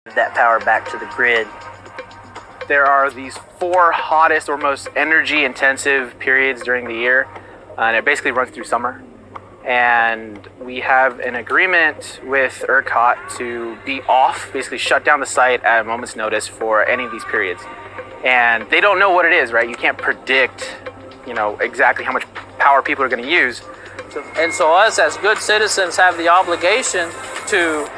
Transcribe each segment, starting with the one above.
that power back to the grid. There are these 4 hottest or most energy intensive periods during the year, and it basically runs through summer. And we have an agreement with ERCOT to be off, basically shut down the site at a moment's notice for any of these periods. And they don't know what it is, right? You can't predict, exactly how much power people are going to use. And so us as good citizens have the obligation to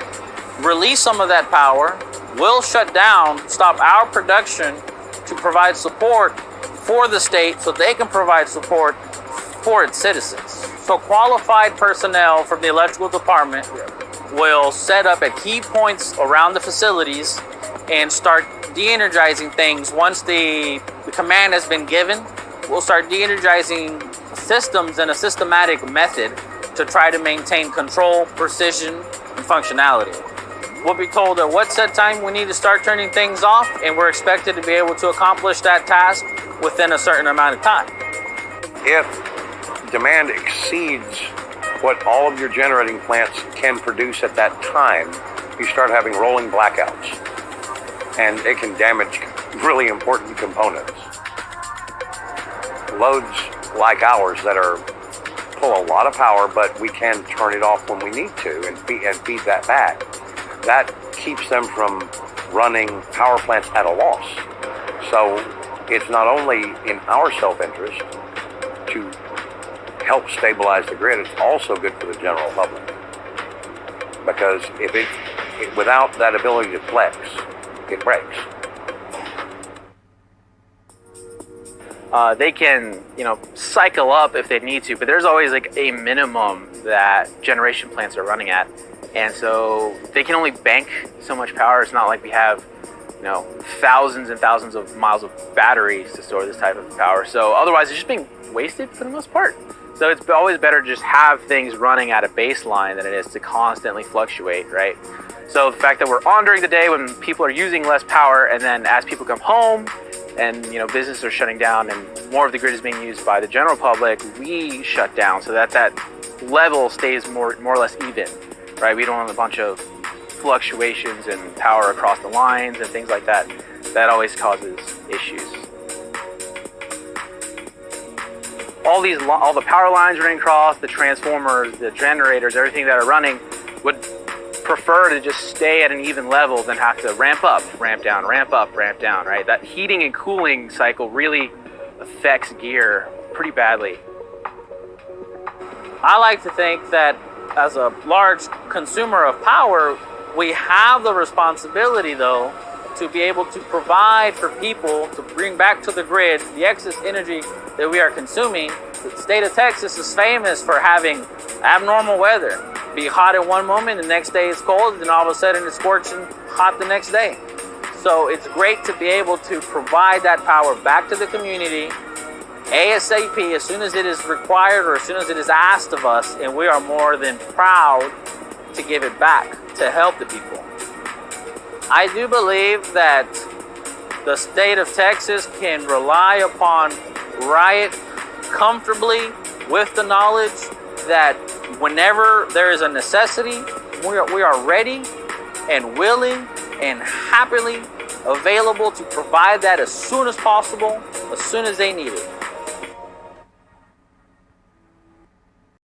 release some of that power. We'll shut down, stop our production to provide support for the state so they can provide support for its citizens. So qualified personnel from the electrical department will set up at key points around the facilities and start de-energizing things. Once the command has been given, we'll start de-energizing systems in a systematic method to try to maintain control, precision, and functionality. We'll be told at what set time we need to start turning things off, and we're expected to be able to accomplish that task within a certain amount of time. If demand exceeds what all of your generating plants can produce at that time, you start having rolling blackouts, and it can damage really important components. Loads like ours that pull a lot of power, but we can turn it off when we need to and feed that back. That keeps them from running power plants at a loss. So it's not only in our self-interest to help stabilize the grid, it's also good for the general public. Because without that ability to flex, it breaks. They can, cycle up if they need to, but there's always like a minimum that generation plants are running at. And so they can only bank so much power. It's not like we have, thousands and thousands of miles of batteries to store this type of power. So otherwise it's just being wasted for the most part. So it's always better to just have things running at a baseline than it is to constantly fluctuate, right? So the fact that we're on during the day when people are using less power, and then as people come home and businesses are shutting down and more of the grid is being used by the general public, we shut down so that level stays more or less even, right? We don't have a bunch of fluctuations in power across the lines and things like that. That always causes issues. All the power lines running across, the transformers, the generators, everything that are running would prefer to just stay at an even level than have to ramp up, ramp down, ramp up, ramp down, right? That heating and cooling cycle really affects gear pretty badly. I like to think that as a large consumer of power, we have the responsibility, though, to be able to provide for people to bring back to the grid the excess energy that we are consuming. The state of Texas is famous for having abnormal weather. Be hot in one moment, the next day it's cold, and then all of a sudden it's scorching hot the next day. So it's great to be able to provide that power back to the community ASAP, as soon as it is required or as soon as it is asked of us, and we are more than proud to give it back to help the people. I do believe that the state of Texas can rely upon Riot comfortably with the knowledge that whenever there is a necessity, we are ready and willing and happily available to provide that as soon as possible, as soon as they need it.